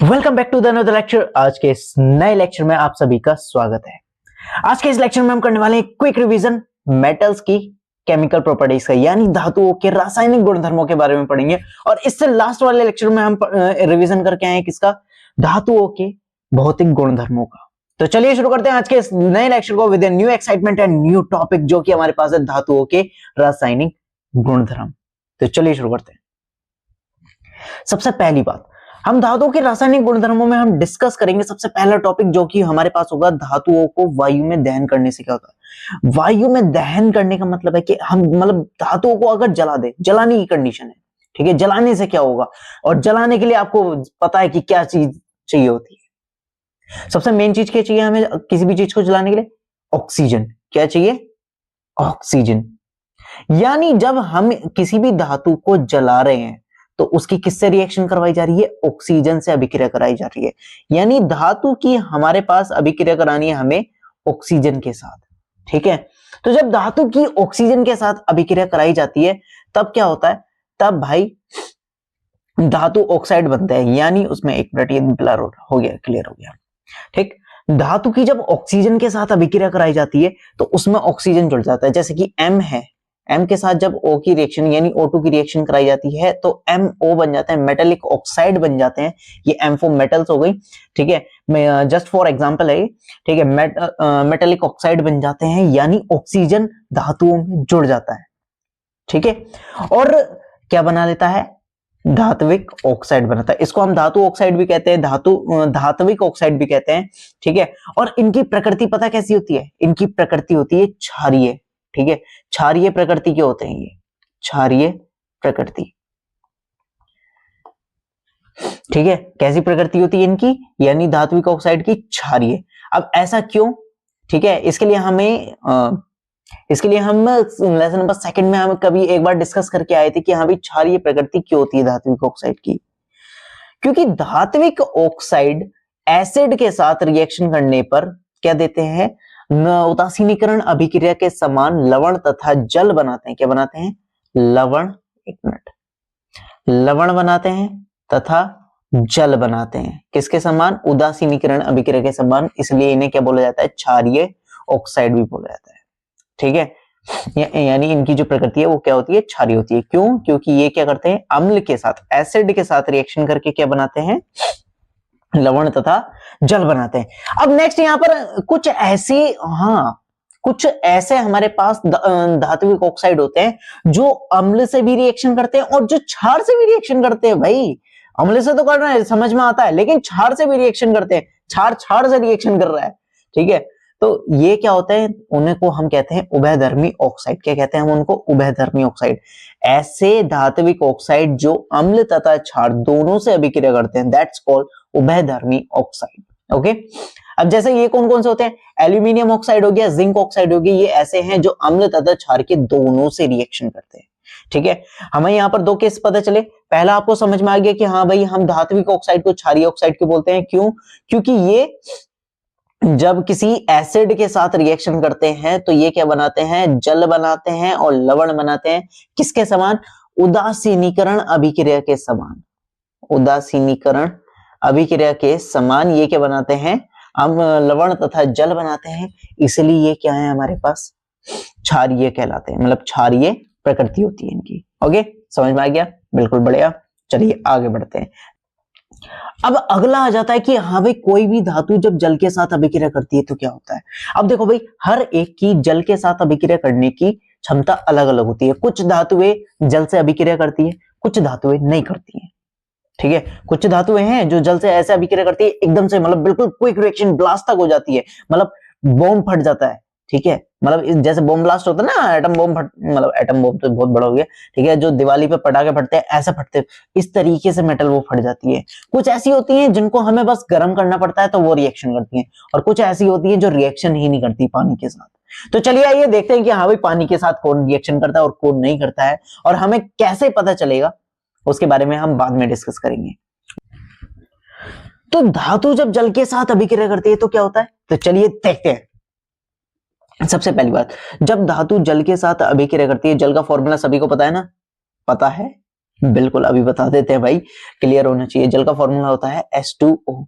Welcome back to the another lecture. आज के इस नए लेक्चर में आप सभी का स्वागत है। आज के इस लेक्चर में हम करने वाले हैं क्विक रिवीजन मेटल्स की केमिकल प्रॉपर्टीज का, यानी धातुओं के रासायनिक गुणधर्मों के बारे में पढ़ेंगे। और इससे लास्ट वाले लेक्चर में हम रिवीजन करके आए हैं किसका? धातुओं के भौतिक गुणधर्मों का। तो चलिए शुरू करते हैं आज के इस नए लेक्चर को with new excitement and new topic, जो कि हमारे पास है धातुओं के रासायनिक गुणधर्म। तो चलिए शुरू करते हैं। सबसे पहली बात, हम धातुओं के रासायनिक गुणधर्मों में हम डिस्कस करेंगे सबसे पहला टॉपिक जो कि हमारे पास होगा, धातुओं को वायु में दहन करने से क्या होता है। वायु में दहन करने का मतलब है कि हम धातुओं को अगर जला दे, जलाने की कंडीशन है, ठीक है। जलाने से क्या होगा, और जलाने के लिए आपको पता है कि क्या चीज चाहिए होती है। सबसे मेन चीज क्या चाहिए हमें किसी भी चीज को जलाने के लिए? ऑक्सीजन। क्या चाहिए? ऑक्सीजन। यानी जब हम किसी भी धातु को जला रहे हैं तो उसकी किससे रिएक्शन करवाई जा रही है? ऑक्सीजन से अभिक्रिया कराई जा रही है। यानी धातु की हमारे पास अभिक्रिया करानी है हमें ऑक्सीजन के साथ, ठीक है। तो जब धातु की ऑक्सीजन के साथ अभिक्रिया कराई जाती है तब क्या होता है? तब भाई धातु ऑक्साइड बनता है, यानी उसमें एक मिनट, ये ब्लर हो गया, क्लियर हो गया, ठीक। धातु की जब ऑक्सीजन के साथ अभिक्रिया कराई जाती है तो उसमें ऑक्सीजन जुड़ जाता है। जैसे कि M है, M के साथ जब O की रिएक्शन यानी O2 की रिएक्शन कराई जाती है तो MO बन जाता है, मेटेलिक ऑक्साइड बन जाते हैं। ये M4 मेटल्स हो गई, ठीक है। मैं जस्ट फॉर एग्जांपल है, ठीक है। मेटेलिक ऑक्साइड बन जाते हैं, यानी ऑक्सीजन धातुओं में जुड़ जाता है, ठीक है। और क्या बना लेता है? धात्विक ऑक्साइड बनाता है। इसको हम धातु ऑक्साइड भी कहते हैं, धात्विक ऑक्साइड भी कहते हैं, ठीक है। और इनकी प्रकृति पता कैसी होती है? इनकी प्रकृति होती है क्षारीय, ठीक है। क्षारीय प्रकृति के होते हैं ये, क्षारीय प्रकृति, ठीक है। कैसी प्रकृति होती है इनकी? यानी धात्विक ऑक्साइड की क्षारीय। अब ऐसा क्यों? ठीक है, इसके लिए हम लेसन नंबर सेकंड में हम कभी एक बार डिस्कस करके आए थे कि हाँ भाई क्षारीय प्रकृति क्यों होती है धात्विक ऑक्साइड की। क्योंकि धात्विक ऑक्साइड एसिड के साथ रिएक्शन करने पर क्या देते हैं? उदासीनीकरण अभिक्रिया के समान लवण तथा जल बनाते हैं। क्या बनाते हैं? लवण, एक मिनट, लवण बनाते हैं तथा जल बनाते हैं। किसके समान? उदासीनीकरण अभिक्रिया के समान, इसलिए इन्हें क्या बोला जाता है? क्षारीय ऑक्साइड भी बोला जाता है, ठीक है। यानी इनकी जो प्रकृति है वो क्या होती है? क्षारीय होती है। क्यों? क्योंकि ये क्या करते हैं? अम्ल के साथ, एसिड के साथ रिएक्शन करके क्या बनाते हैं? लवण तथा जल बनाते हैं। अब नेक्स्ट यहां पर कुछ ऐसे हमारे पास धात्विक ऑक्साइड होते हैं जो अम्ल से भी रिएक्शन करते हैं और जो क्षार से भी रिएक्शन करते हैं। भाई अम्ल से तो करना है, समझ में आता है, लेकिन क्षार से भी रिएक्शन करते हैं। क्षार से रिएक्शन कर रहा है, ठीक है। तो ये क्या होता है? उन्हें को हम कहते हैं उभयधर्मी ऑक्साइड। क्या कहते हैं हम उनको? उभयधर्मी ऑक्साइड। ऐसे धात्विक ऑक्साइड जो अम्ल तथा क्षार दोनों से अभिक्रिया करते हैं, दैट्स कॉल्ड उभयधर्मी ऑक्साइड, ओके। अब जैसे ये कौन कौन से होते हैं? एल्यूमिनियम ऑक्साइड हो गया, जिंक ऑक्साइड हो गया, ये ऐसे हैं जो अम्ल तथा क्षार के दोनों से रिएक्शन करते हैं, ठीक है। हमें यहाँ पर दो केस पता चले। पहला आपको समझ में आ गया कि हाँ भाई हम धात्विक ऑक्साइड को क्षारीय ऑक्साइड क्यों बोलते हैं। क्यों? क्योंकि ये जब किसी एसिड के साथ रिएक्शन करते हैं तो ये क्या बनाते हैं? जल बनाते हैं और लवण बनाते हैं। किसके समान? उदासीनीकरण अभिक्रिया के समान। उदासीनीकरण अभिक्रिया के समान ये क्या बनाते हैं? हम लवण तथा जल बनाते हैं, इसलिए ये क्या है हमारे पास? क्षारीय कहलाते हैं, मतलब क्षारीय प्रकृति होती है इनकी। ओके, समझ में आ गया? बिल्कुल बढ़िया। चलिए आगे बढ़ते हैं। अब अगला आ जाता है कि हाँ भाई कोई भी धातु जब जल के साथ अभिक्रिया करती है तो क्या होता है। अब देखो भाई, हर एक की जल के साथ अभिक्रिया करने की क्षमता अलग अलग होती है। कुछ धातुएं जल से अभिक्रिया करती है, कुछ धातुएं नहीं करती हैं, ठीक है। कुछ धातुएं हैं जो जल से ऐसे अभिक्रिया करती है एकदम से, मतलब बिल्कुल क्विक रिएक्शन, ब्लास्ट तक हो जाती है, मतलब बॉम्ब फट जाता है, ठीक है। मतलब जैसे बॉम्ब ब्लास्ट होता है ना, एटम बॉम्ब मतलब एटम बॉम्ब तो बहुत बड़ा हो गया, ठीक है, जो दिवाली पे पटाखे फटते हैं ऐसे फटते, इस तरीके से मेटल वो फट जाती है। कुछ ऐसी होती हैं जिनको हमें बस गर्म करना पड़ता है तो वो रिएक्शन करती हैं, और कुछ ऐसी होती हैं जो रिएक्शन ही नहीं करती पानी के साथ। तो चलिए आइए देखते हैं कि हाँ भाई पानी के साथ कौन रिएक्शन करता है और कौन नहीं करता है, और हमें कैसे पता चलेगा उसके बारे में हम बाद में डिस्कस करेंगे। तो धातु जब जल के साथ अभिक्रिया करती है तो क्या होता है, तो चलिए देखते हैं। सबसे पहली बात, जब धातु जल के साथ अभिक्रिया करती है, जल का फॉर्मूला सभी को पता है ना? पता है? बिल्कुल, अभी बता देते हैं भाई, क्लियर होना चाहिए। जल का फॉर्मूला होता है H2O।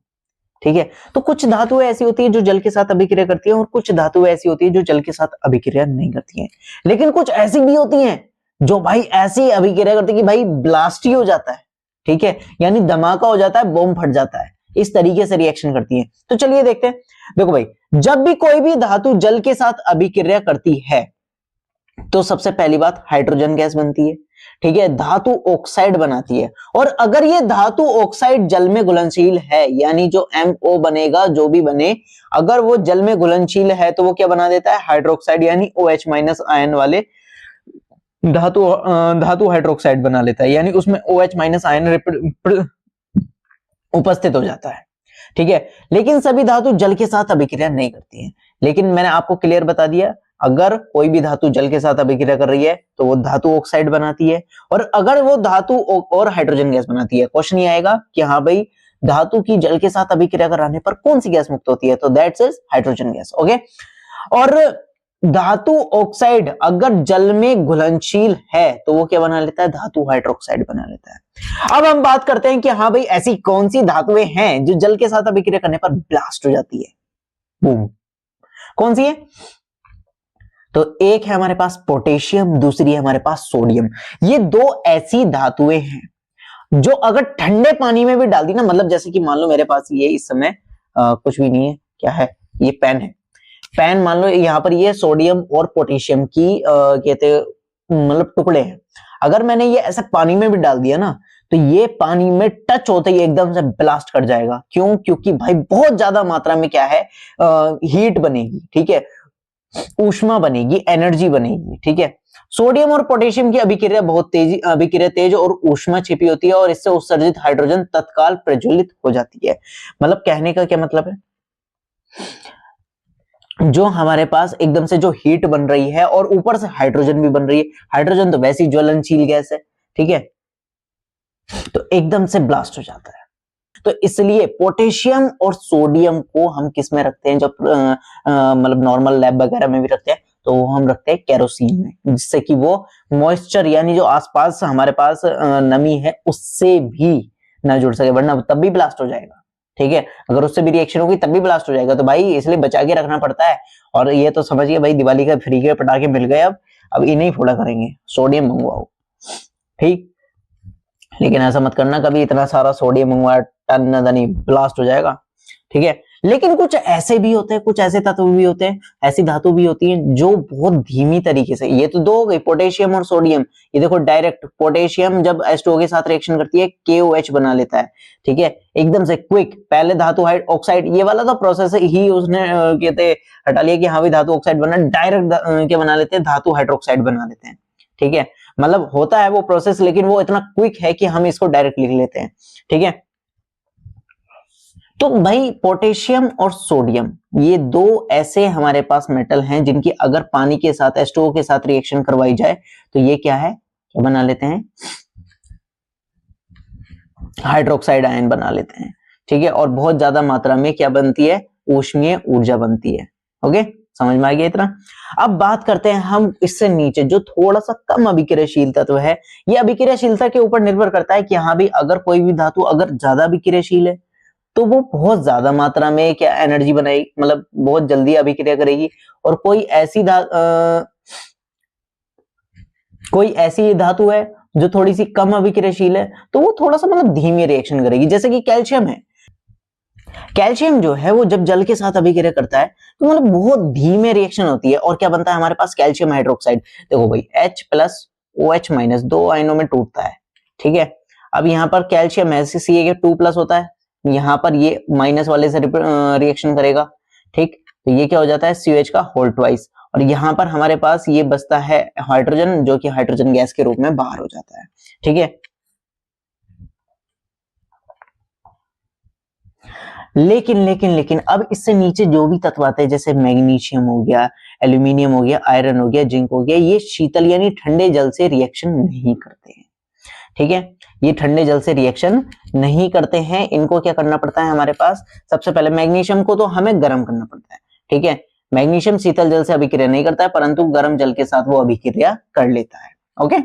ठीक है, तो कुछ धातुएं ऐसी होती है जो जल के साथ अभिक्रिया करती है और कुछ धातुएं ऐसी होती है जो जल के साथ अभिक्रिया नहीं करती हैं। लेकिन कुछ ऐसी भी होती हैं जो भाई ऐसी अभिक्रिया करती है कि भाई ब्लास्ट ही हो जाता है। ठीक है, यानी धमाका हो जाता है, बम फट जाता है, इस तरीके से रिएक्शन करती है। तो चलिए देखते हैं। देखो भाई, जब भी कोई भी धातु जल के साथ अभिक्रिया करती है तो सबसे पहली बात हाइड्रोजन गैस बनती है। ठीक है, धातु ऑक्साइड बनाती है। और अगर ये धातु ऑक्साइड जल में घुलनशील है, यानी जो MO बनेगा, जो भी बने, अगर वो जल में घुलनशील है तो वो क्या बना देता है, हाइड्रोक्साइड, यानी OH- आयन वाले धातु हाइड्रोक्साइड बना लेता है, यानी उसमें OH- आयन उपस्थित हो जाता है। ठीक है, लेकिन सभी धातु जल के साथ अभिक्रिया नहीं करती हैं। लेकिन मैंने आपको क्लियर बता दिया, अगर कोई भी धातु जल के साथ अभिक्रिया कर रही है तो वो धातु ऑक्साइड बनाती है, और अगर वो धातु और हाइड्रोजन गैस बनाती है। क्वेश्चन ये आएगा कि हाँ भाई, धातु की जल के साथ अभिक्रिया कराने पर कौन सी गैस मुक्त होती है, तो that's is hydrogen gas. Okay, और धातु ऑक्साइड अगर जल में घुलनशील है तो वो क्या बना लेता है, धातु हाइड्रोक्साइड बना लेता है। अब हम बात करते हैं कि हाँ भाई, ऐसी कौन सी धातुएं हैं जो जल के साथ अभिक्रिया करने पर ब्लास्ट हो जाती है। बूम, कौन सी है? तो एक है हमारे पास पोटेशियम, दूसरी है हमारे पास सोडियम। ये दो ऐसी धातुएं हैं जो अगर ठंडे पानी में भी डाल दी ना, मतलब जैसे कि मान लो मेरे पास ये इस समय कुछ भी नहीं है, क्या है, ये पेन है। पेन मान लो यहाँ पर ये सोडियम और पोटेशियम की कहते मतलब टुकड़े हैं। अगर मैंने ये ऐसा पानी में भी डाल दिया ना, तो ये पानी में टच होते ही एकदम से ब्लास्ट कर जाएगा। क्यों? क्योंकि भाई बहुत ज्यादा मात्रा में क्या है, हीट बनेगी। ठीक है, ऊष्मा बनेगी, एनर्जी बनेगी। ठीक है, सोडियम और पोटेशियम की अभिक्रिया बहुत अभिक्रिया तेज और ऊष्मा छिपी होती है, और इससे उत्सर्जित हाइड्रोजन तत्काल प्रज्वलित हो जाती है। मतलब कहने का क्या मतलब है, जो हमारे पास एकदम से जो हीट बन रही है और ऊपर से हाइड्रोजन भी बन रही है, हाइड्रोजन तो वैसी ज्वलनशील गैस है। ठीक है, तो एकदम से ब्लास्ट हो जाता है। तो इसलिए पोटेशियम और सोडियम को हम किस में रखते हैं, जब मतलब नॉर्मल लैब वगैरह में भी रखते हैं, तो वो हम रखते हैं केरोसिन में, जिससे कि वो मॉइस्चर, यानी जो आसपास हमारे पास नमी है उससे भी ना जुड़ सके, वरना तब भी ब्लास्ट हो जाएगा। ठीक है, अगर उससे भी रिएक्शन होगी तब भी ब्लास्ट हो जाएगा। तो भाई इसलिए बचा के रखना पड़ता है। और ये तो समझिए भाई, दिवाली का फ्री के पटाखे मिल गए, अब इन्हें ही फोड़ा करेंगे, सोडियम मंगवाओ। ठीक, लेकिन ऐसा मत करना कभी, इतना सारा सोडियम मंगवाया, टन नहीं ब्लास्ट हो जाएगा। ठीक है, लेकिन कुछ ऐसे भी होते हैं, कुछ ऐसे तत्व भी होते हैं, ऐसी धातु भी होती है जो बहुत धीमी तरीके से, ये तो दो हो गई पोटेशियम और सोडियम। ये देखो, डायरेक्ट पोटेशियम जब H2O के साथ रिएक्शन करती है KOH बना लेता है। ठीक है, एकदम से क्विक, पहले धातु ऑक्साइड, ये वाला तो प्रोसेस ही उसने कहते हटा लिया कि हाँ भी धातु ऑक्साइड बना, डायरेक्ट क्या बना लेते हैं, धातु हाइड्रोक्साइड बना लेते हैं। ठीक है, मतलब होता है वो प्रोसेस, लेकिन वो इतना क्विक है कि हम इसको डायरेक्ट लिख लेते हैं। ठीक है, तो भाई पोटेशियम और सोडियम ये दो ऐसे हमारे पास मेटल हैं जिनकी अगर पानी के साथ H2O के साथ रिएक्शन करवाई जाए तो ये क्या है, क्या बना लेते हैं, हाइड्रोक्साइड आयन बना लेते हैं। ठीक है, और बहुत ज्यादा मात्रा में क्या बनती है, ऊष्मीय ऊर्जा बनती है। ओके, समझ में आ गया इतना। अब बात करते हैं हम इससे नीचे जो थोड़ा सा कम अभिक्रियाशील तत्व है। ये अभिक्रियाशीलता के ऊपर निर्भर करता है कि हाँ भी, अगर कोई भी धातु अगर ज्यादा अभिक्रियाशील है तो वो बहुत ज्यादा मात्रा में क्या एनर्जी बनाएगी, मतलब बहुत जल्दी अभिक्रिया करेगी। और कोई ऐसी धातु है जो थोड़ी सी कम अभिक्रियाशील है, तो वो थोड़ा सा मतलब धीमी रिएक्शन करेगी। जैसे कि कैल्शियम है, कैल्शियम जो है वो जब जल के साथ अभिक्रिया करता है तो मतलब बहुत धीमे रिएक्शन होती है, और क्या बनता है हमारे पास, कैल्शियम हाइड्रोक्साइड। देखो भाई, H+OH- दो आयनों में टूटता है। ठीक है, अब यहाँ पर कैल्शियम है, Ca2+ होता है, यहाँ पर ये माइनस वाले से रिएक्शन करेगा। ठीक, तो ये क्या हो जाता है, COH का होल ट्वाइस, और यहाँ पर हमारे पास ये बचता है हाइड्रोजन, जो कि हाइड्रोजन गैस के रूप में बाहर हो जाता है। ठीक है, लेकिन अब इससे नीचे जो भी तत्व आते हैं, जैसे मैग्नीशियम हो गया, एल्यूमिनियम हो गया, आयरन हो गया, जिंक हो गया, ये शीतल यानी ठंडे जल से रिएक्शन नहीं करते हैं। ठीक है, ये ठंडे जल से रिएक्शन नहीं करते हैं। इनको क्या करना पड़ता है हमारे पास, सबसे पहले मैग्नीशियम को तो हमें गर्म करना पड़ता है। ठीक है, मैग्नीशियम शीतल जल से अभिक्रिया नहीं करता है, परंतु गर्म जल के साथ वो अभिक्रिया कर लेता है। ओके,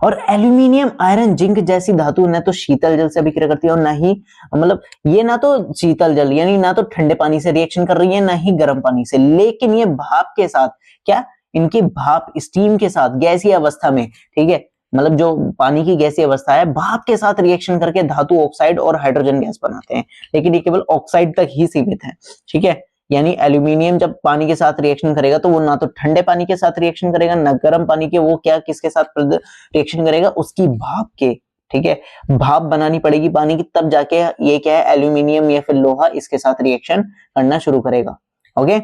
और एल्यूमिनियम, आयरन, जिंक जैसी धातु न तो शीतल जल से अभिक्रिया करती है और ना ही मतलब ये ना तो शीतल जल यानी ना तो ठंडे पानी से रिएक्शन कर रही है ना ही गर्म पानी से, लेकिन ये भाप के साथ क्या, इनकी भाप स्टीम के साथ गैसीय अवस्था में, ठीक है, मतलब जो पानी की गैसीय अवस्था है भाप के साथ रिएक्शन करके धातु ऑक्साइड और हाइड्रोजन गैस बनाते हैं, लेकिन ये केवल ऑक्साइड तक ही सीमित है, ठीक है। यानी एल्यूमिनियम जब पानी के साथ रिएक्शन करेगा तो वो ना तो ठंडे पानी के साथ रिएक्शन करेगा ना गर्म पानी के, वो क्या किसके साथ रिएक्शन करेगा, उसकी भाप के, ठीक है, भाप बनानी पड़ेगी पानी की, तब जाके ये क्या है एल्यूमिनियम या फिर लोहा इसके साथ रिएक्शन करना शुरू करेगा। ओके,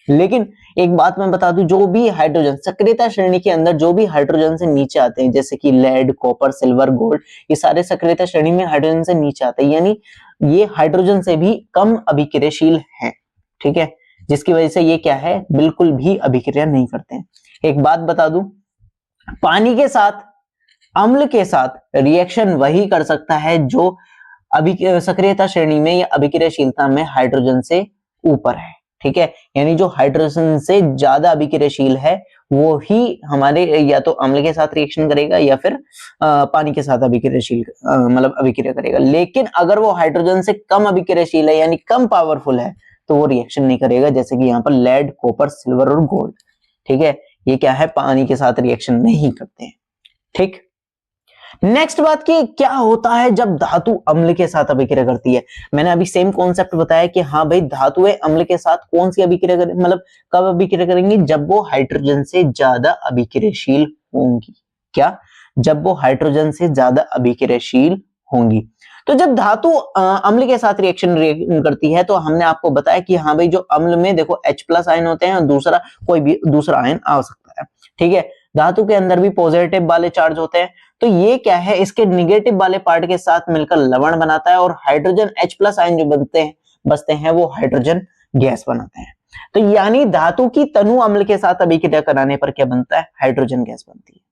लेकिन एक बात मैं बता दूं, जो भी हाइड्रोजन सक्रियता श्रेणी के अंदर जो भी हाइड्रोजन से नीचे आते हैं जैसे कि लेड, कॉपर, सिल्वर, गोल्ड, ये सारे सक्रियता श्रेणी में हाइड्रोजन से नीचे आते हैं, यानी ये हाइड्रोजन से भी कम अभिक्रियाशील है, ठीक है, जिसकी वजह से ये क्या है बिल्कुल भी अभिक्रिया नहीं करते हैं। एक बात बता दूं, पानी के साथ अम्ल के साथ रिएक्शन वही कर सकता है जो सक्रियता श्रेणी में या अभिक्रियाशीलता में हाइड्रोजन से ऊपर है, ठीक है, यानी जो हाइड्रोजन से ज्यादा अभिक्रियाशील है वो ही हमारे या तो अम्ल के साथ रिएक्शन करेगा या फिर पानी के साथ अभिक्रियाशील मतलब अभिक्रिया करेगा, लेकिन अगर वो हाइड्रोजन से कम अभिक्रियाशील है यानी कम पावरफुल है तो वो रिएक्शन नहीं करेगा, जैसे कि यहाँ पर लेड, कॉपर, सिल्वर और गोल्ड, ठीक है, ये क्या है पानी के साथ रिएक्शन नहीं करते हैं, ठीक। नेक्स्ट बात की क्या होता है जब धातु अम्ल के साथ अभिक्रिया करती है। मैंने अभी सेम कॉन्सेप्ट बताया कि हाँ भाई धातुएं अम्ल के साथ कौन सी अभिक्रिया करें, मतलब कब अभिक्रिया करेंगी, जब वो हाइड्रोजन से ज्यादा अभिक्रियाशील होंगी। क्या? जब वो हाइड्रोजन से ज्यादा अभिक्रियाशील होंगी। तो जब धातु अम्ल के साथ रिएक्शन करती है तो हमने आपको बताया कि हाँ भाई जो अम्ल में देखो H+ आयन होते हैं और दूसरा कोई भी दूसरा आयन आ सकता है, ठीक है। धातु के अंदर भी पॉजिटिव वाले चार्ज होते हैं, तो ये क्या है इसके निगेटिव वाले पार्ट के साथ मिलकर लवण बनाता है और हाइड्रोजन H+ आयन जो बचते हैं वो हाइड्रोजन गैस बनाते हैं। तो यानी धातु की तनु अम्ल के साथ अभिक्रिया कराने पर क्या बनता है, हाइड्रोजन गैस बनती है।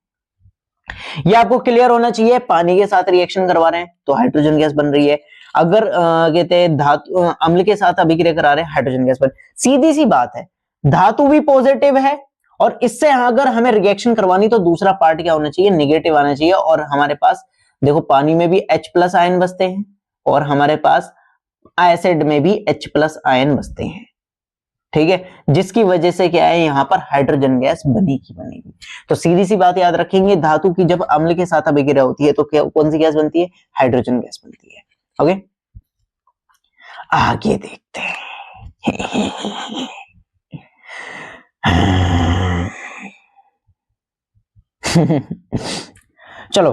ये आपको क्लियर होना चाहिए, पानी के साथ रिएक्शन करवा रहे हैं तो हाइड्रोजन गैस बन रही है, अगर कहते हैं धातु अम्ल के साथ अभिक्रिया करा रहे हैं हाइड्रोजन गैस बन, सीधी सी बात है, धातु भी पॉजिटिव है और इससे अगर हमें रिएक्शन करवानी तो दूसरा पार्ट क्या होना चाहिए, नेगेटिव आना चाहिए, और हमारे पास देखो पानी में भी H+ आयन बचते हैं और हमारे पास एसिड में भी H+ आयन बचते हैं, ठीक है, जिसकी वजह से क्या है यहां पर हाइड्रोजन गैस बनेगी। तो सीधी सी बात याद रखेंगे, धातु की जब अम्ल के साथ अभिक्रिया होती है तो क्या कौन सी गैस बनती है, हाइड्रोजन गैस बनती है। ओके, आगे देखते हैं। चलो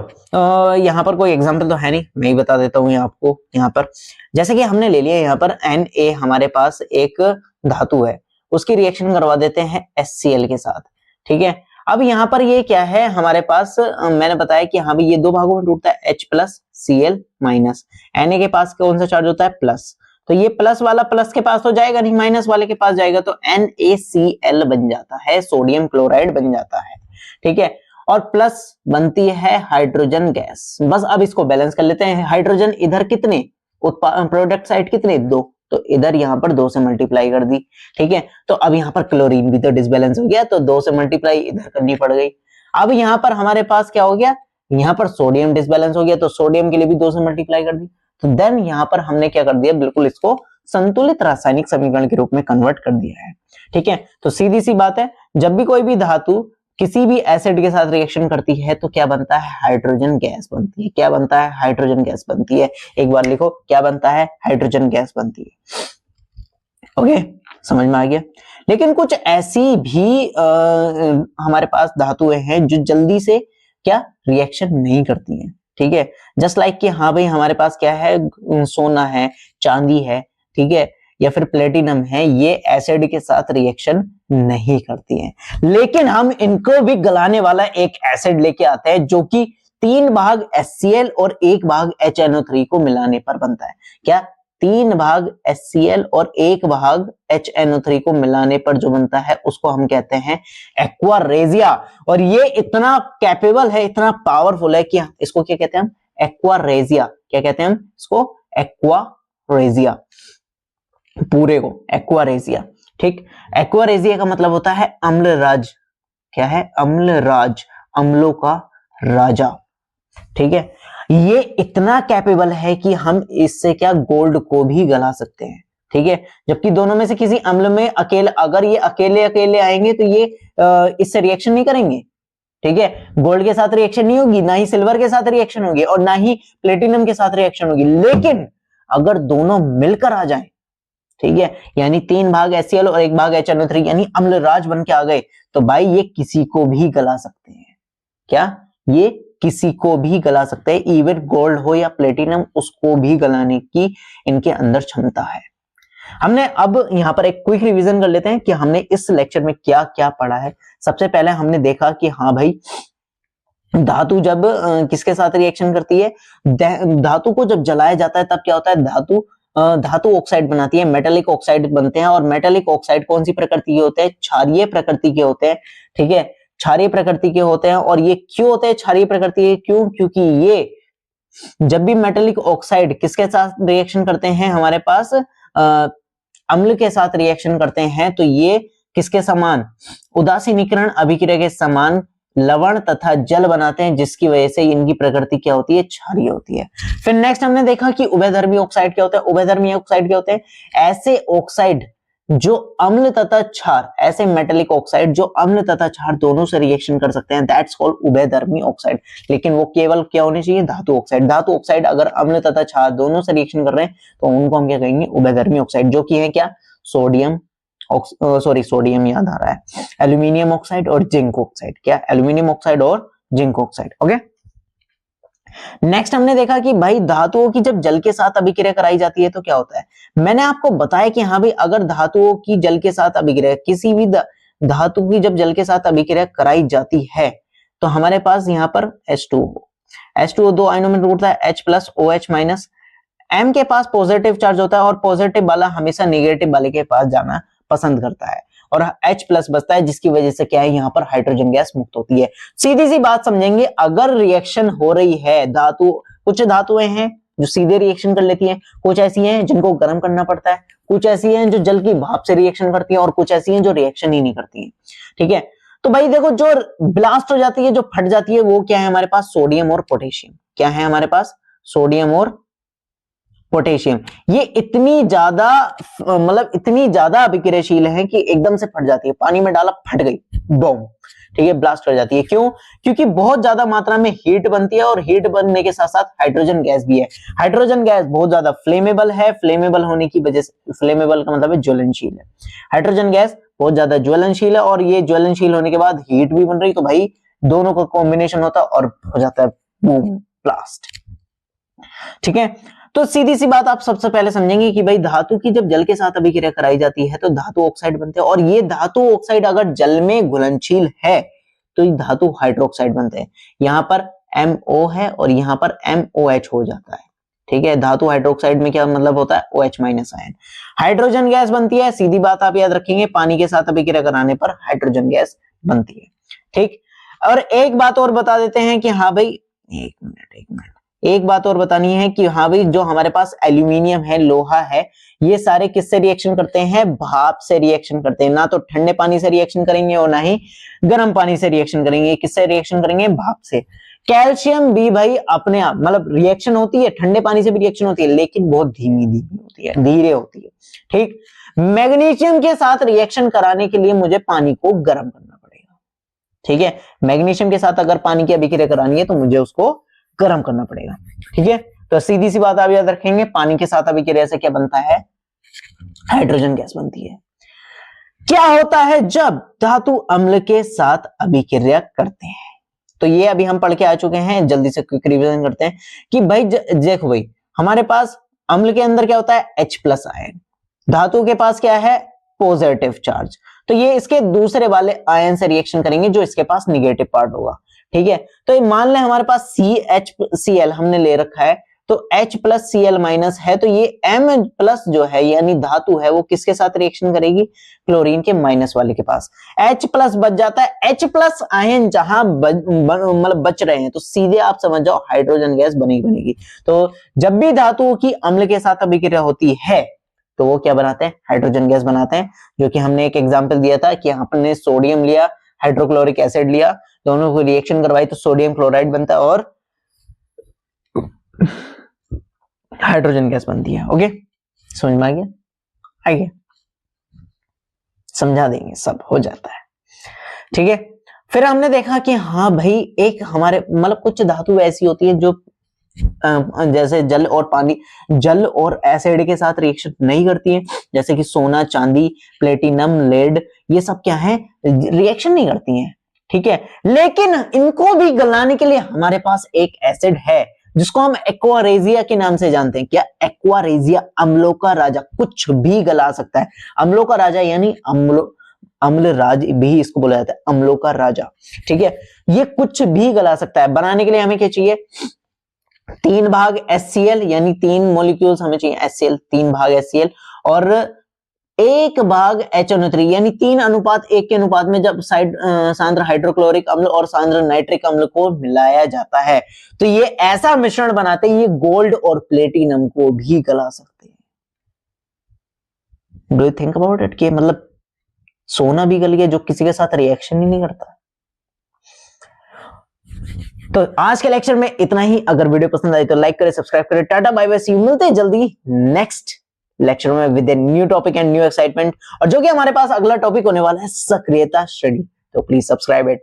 यहां पर कोई एग्जांपल तो है नहीं, मैं ही बता देता हूं आपको। यहां पर जैसे कि हमने ले लिया यहां पर Na हमारे पास एक धातु है, उसकी रिएक्शन करवा देते हैं HCl के साथ, ठीक है। अब यहां पर ये क्या है हमारे पास मैंने बताया कि हाँ भाई ये दो भागों में टूटता है, H+ Cl-। Na के पास कौन सा चार्ज होता है, प्लस, तो ये प्लस वाला प्लस के पास तो जाएगा नहीं, माइनस वाले के पास जाएगा तो NaCl बन जाता है, सोडियम क्लोराइड बन जाता है, ठीक है। और प्लस बनती है हाइड्रोजन गैस। बस अब इसको बैलेंस कर लेते हैं, हाइड्रोजन इधर कितने प्रोडक्ट साइड कितने, 2, तो इधर यहां पर 2 से मल्टीप्लाई कर दी, ठीक है। तो अब यहां पर क्लोरीन भी तो डिसबैलेंस हो गया तो 2 से मल्टीप्लाई इधर करनी पड़ गई। अब यहां पर हमारे पास क्या हो गया, यहां पर सोडियम डिसबैलेंस हो गया तो सोडियम के लिए भी 2 से मल्टीप्लाई कर दी। तो देन यहां पर हमने क्या कर दिया, बिल्कुल इसको संतुलित रासायनिक समीकरण के रूप में कन्वर्ट कर दिया है, ठीक है। तो सीधी सी बात है, जब भी कोई भी धातु किसी भी एसिड के साथ रिएक्शन करती है तो क्या बनता है, हाइड्रोजन गैस बनती है। क्या बनता है, हाइड्रोजन गैस बनती है। एक बार लिखो, क्या बनता है, हाइड्रोजन गैस बनती है। ओके, समझ में आ गया। लेकिन कुछ ऐसी भी हमारे पास धातुएं हैं जो जल्दी से क्या रिएक्शन नहीं करती हैं, ठीक है। जस्ट लाइक कि हाँ भाई हमारे पास क्या है, सोना है, चांदी है, ठीक है, या फिर प्लेटिनम है, ये एसिड के साथ रिएक्शन नहीं करती हैं, लेकिन हम इनको भी गलाने वाला एक एसिड लेके आते हैं जो कि 3 भाग HCl और 1 भाग HNO3 को मिलाने पर बनता है। क्या, 3 भाग HCl और 1 भाग HNO3 को मिलाने पर जो बनता है उसको हम कहते हैं एक्वा रेजिया। और ये इतना कैपेबल है, इतना पावरफुल है कि इसको क्या कहते हैं हम, एक्वा रेजिया। क्या कहते हैं हम इसको, एक्वा रेजिया, पूरे को एक्वा रेजिया, ठीक। एक्वा रेजिया का मतलब होता है अम्ल राज। क्या है, अम्ल राज, अम्लों का राजा। ठीक है, ये इतना कैपेबल है कि हम इससे क्या गोल्ड को भी गला सकते हैं। ठीक है, जबकि दोनों में से किसी अम्ल में अकेले, अगर ये अकेले अकेले आएंगे तो ये इससे रिएक्शन नहीं करेंगे। ठीक है, गोल्ड के साथ रिएक्शन नहीं होगी, ना ही सिल्वर के साथ रिएक्शन होगी, और ना ही प्लेटिनम के साथ रिएक्शन होगी। लेकिन अगर दोनों मिलकर आ जाएं, ठीक है, यानी 3 भाग HCl और 1 भाग HNO3 यानी अम्लराज बन के आ गए, तो भाई ये किसी को भी गला सकते हैं। क्या? ये किसी को भी गला सकते हैं, इवन गोल्ड हो या प्लेटिनम, उसको भी गलाने की इनके अंदर क्षमता है। हमने अब यहां पर एक क्विक रिवीजन कर लेते हैं कि हमने इस लेक्चर में क्या क्या पढ़ा है। सबसे पहले हमने देखा कि हाँ भाई, धातु जब किसके साथ रिएक्शन करती है, धातु को जब जलाया जाता है तब क्या होता है, धातु ऑक्साइड बनाती है, मेटेलिक ऑक्साइड बनते हैं। और मेटेलिक ऑक्साइड कौन सी प्रकृति के होते हैं? क्षारीय प्रकृति के होते हैं। ठीक है, क्षारीय प्रकृति के होते हैं। और ये क्यों होते हैं क्षारीय प्रकृति के? क्यों? क्योंकि ये जब भी मेटेलिक ऑक्साइड किसके साथ रिएक्शन करते हैं, हमारे पास अम्ल के साथ रिएक्शन करते हैं, तो ये किसके समान? उदासीनीकरण अभिक्रिया के समान लवण तथा जल बनाते हैं, जिसकी वजह से इनकी प्रकृति क्या होती है? क्षारीय होती है। फिर नेक्स्ट हमने देखा कि उभयधर्मी ऑक्साइड क्या होता है। उभयधर्मी ऑक्साइड क्या होते हैं? ऐसे ऑक्साइड जो अम्ल तथा क्षार, ऐसे मेटेलिक ऑक्साइड जो अम्ल तथा क्षार दोनों से रिएक्शन कर सकते हैं, दैट्स कॉल्ड उभयधर्मी ऑक्साइड। लेकिन वो केवल क्या होनी चाहिए? धातु ऑक्साइड। धातु ऑक्साइड अगर अम्ल तथा क्षार दोनों से रिएक्शन कर रहे हैं तो उनको हम क्या कहेंगे? उभयधर्मी ऑक्साइड, जो कि है क्या? सोडियम याद आ रहा है, एल्यूमिनियम ऑक्साइड और जिंक ऑक्साइड। क्या? एल्यूमिनियम ऑक्साइड और जिंक ऑक्साइड। ओके, नेक्स्ट हमने देखा कि भाई धातुओं की जब जल के साथ अभिक्रिया कराई जाती है तो क्या होता है। मैंने आपको बताया कि हाँ भाई, अगर धातुओं की जल के साथ अभिक्रिया, किसी भी धातु की जब जल के साथ अभिक्रिया कराई जाती है तो हमारे पास यहाँ पर H2O दो आयनों में टूटता है, H+ OH-। M के पास पॉजिटिव चार्ज होता है और पॉजिटिव वाला हमेशा नेगेटिव वाले के पास जाना पसंद करता है, और H+ बचता है, जिसकी वजह से क्या है, यहाँ पर हाइड्रोजन गैस मुक्त होती है। सीधी सी बात समझेंगे, अगर रिएक्शन हो रही है, कुछ धातुएं हैं जो सीधे रिएक्शन कर लेती हैं, कुछ ऐसी हैं जिनको गर्म करना पड़ता है, कुछ ऐसी हैं जो जल की भाप से रिएक्शन करती हैं, और कुछ ऐसी हैं जो रिएक्शन ही नहीं करती हैं। ठीक है, तो भाई देखो, जो ब्लास्ट हो जाती है, जो फट जाती है, वो क्या है हमारे पास? सोडियम और पोटेशियम। क्या है हमारे पास? सोडियम और पोटेशियम। ये इतनी ज्यादा अभिक्रियाशील है कि एकदम से फट जाती है, पानी में डाला फट गई, बम। ठीक है, ब्लास्ट कर जाती है। क्यों? क्योंकि बहुत ज्यादा मात्रा में हीट बनती है, और हीट बनने के साथ साथ हाइड्रोजन गैस भी है। हाइड्रोजन गैस बहुत ज्यादा फ्लेमेबल है, फ्लेमेबल होने की वजह से, फ्लेमेबल का मतलब है ज्वलनशील है। हाइड्रोजन गैस बहुत ज्यादा ज्वलनशील है, और ये ज्वलनशील होने के बाद हीट भी बन रही, तो भाई दोनों का कॉम्बिनेशन होता है और हो जाता है बूम, ब्लास्ट। ठीक है, तो सीधी सी बात आप सबसे पहले समझेंगे कि भाई धातु की जब जल के साथ अभिक्रिया कराई जाती है तो धातु ऑक्साइड बनते हैं, और ये धातु ऑक्साइड अगर जल में घुलनशील है तो ये धातु हाइड्रोक्साइड बनते हैं। यहां पर MO है और यहां पर MOH हो जाता है। ठीक है, धातु हाइड्रोक्साइड में क्या मतलब होता है? OH- ion. हाइड्रोजन गैस बनती है, सीधी बात आप याद रखेंगे, पानी के साथ अभिक्रिया कराने पर हाइड्रोजन गैस बनती है। ठीक, और एक बात और बता देते हैं कि हाँ भाई, एक मिनट, एक बात और बतानी है कि हाँ भाई, जो हमारे पास एल्यूमिनियम है, लोहा है, ये सारे किससे रिएक्शन करते हैं? भाप से रिएक्शन करते हैं। ना तो ठंडे पानी से रिएक्शन करेंगे और ना ही गर्म पानी से रिएक्शन करेंगे। किससे रिएक्शन करेंगे? भाप से। कैल्शियम भी भाई अपने आप, मतलब रिएक्शन होती है, ठंडे पानी से भी रिएक्शन होती है, लेकिन बहुत धीमी होती है, धीरे होती है। ठीक, मैग्नीशियम के साथ रिएक्शन कराने के लिए मुझे पानी को गर्म करना पड़ेगा। ठीक है, मैग्नीशियम के साथ अगर पानी की अभिक्रिया करानी है तो मुझे उसको गर्म करना पड़ेगा। ठीक है, तो सीधी सी बात आप याद रखेंगे, पानी के साथ अभिक्रिया से क्या बनता है? हाइड्रोजन गैस बनती है। क्या होता है जब धातु अम्ल के साथ अभिक्रिया करते हैं? तो ये अभी हम पढ़ के आ चुके हैं, जल्दी से क्विक रिवीजन करते हैं कि भाई देखो भाई, हमारे पास अम्ल के अंदर क्या होता है? H+ ion. धातु के पास क्या है? Positive charge. तो ये इसके दूसरे वाले आयन से रिएक्शन करेंगे जो इसके पास निगेटिव पार्ट होगा। ठीक है, तो ये मान लें हमारे पास CHCl हमने ले रखा है, तो H+Cl- है, तो ये M+ जो है यानी धातु है, वो किसके साथ रिएक्शन करेगी? क्लोरीन के माइनस वाले के पास। H+ बच जाता है। H+ आयन जहां मतलब बच रहे हैं, तो सीधे आप समझ जाओ हाइड्रोजन गैस बनेगी। तो जब भी धातुओं की अम्ल के साथ अभिक्रिया होती है तो वो क्या बनाते हैं? हाइड्रोजन गैस बनाते हैं। जो कि हमने एक एग्जांपल दिया था कि हमने सोडियम लिया, हाइड्रोक्लोरिक एसिड लिया, दोनों को रिएक्शन करवाई तो सोडियम क्लोराइड बनता है और हाइड्रोजन गैस बनती है। ओके, समझ में आ गया? आइए समझा देंगे, सब हो जाता है। ठीक है, फिर हमने देखा कि हाँ भाई एक हमारे मतलब कुछ धातु ऐसी होती है जो जैसे जल और पानी, जल और एसिड के साथ रिएक्शन नहीं करती है, जैसे कि सोना, चांदी, प्लेटिनम, लेड, ये सब क्या है, रिएक्शन नहीं करती हैं। ठीक है, लेकिन इनको भी गलाने के लिए हमारे पास एक एसिड है जिसको हम एक्वारेजिया के नाम से जानते हैं। क्या? एक्वारेजिया, अम्लों का राजा, कुछ भी गला सकता है। अम्लों का राजा यानी अम्ल राज भी इसको बोला जाता है, अम्लों का राजा। ठीक है, ये कुछ भी गला सकता है। बनाने के लिए हमें क्या चाहिए? 3 भाग HCl यानी 3 मॉलिक्यूल्स हमें चाहिए HCl, 3 भाग HCl और 1 भाग HNO3 यानी 3:1 के अनुपात में जब सांद्र हाइड्रोक्लोरिक अम्ल और सांद्र नाइट्रिक अम्ल को मिलाया जाता है तो ये ऐसा मिश्रण बनाते हैं, ये गोल्ड और प्लेटिनम को भी गला सकते हैं। Do you think about it कि मतलब सोना भी गल गया जो किसी के साथ रिएक्शन ही नहीं करता। तो आज के लेक्चर में इतना ही। अगर वीडियो पसंद आई तो लाइक करें, सब्सक्राइब करें। Tata bye bye, see you, मिलते हैं जल्दी नेक्स्ट लेक्चर में with a new topic and new excitement. और जो कि हमारे पास अगला टॉपिक होने वाला है सक्रियता स्टडी, तो प्लीज सब्सक्राइब इट।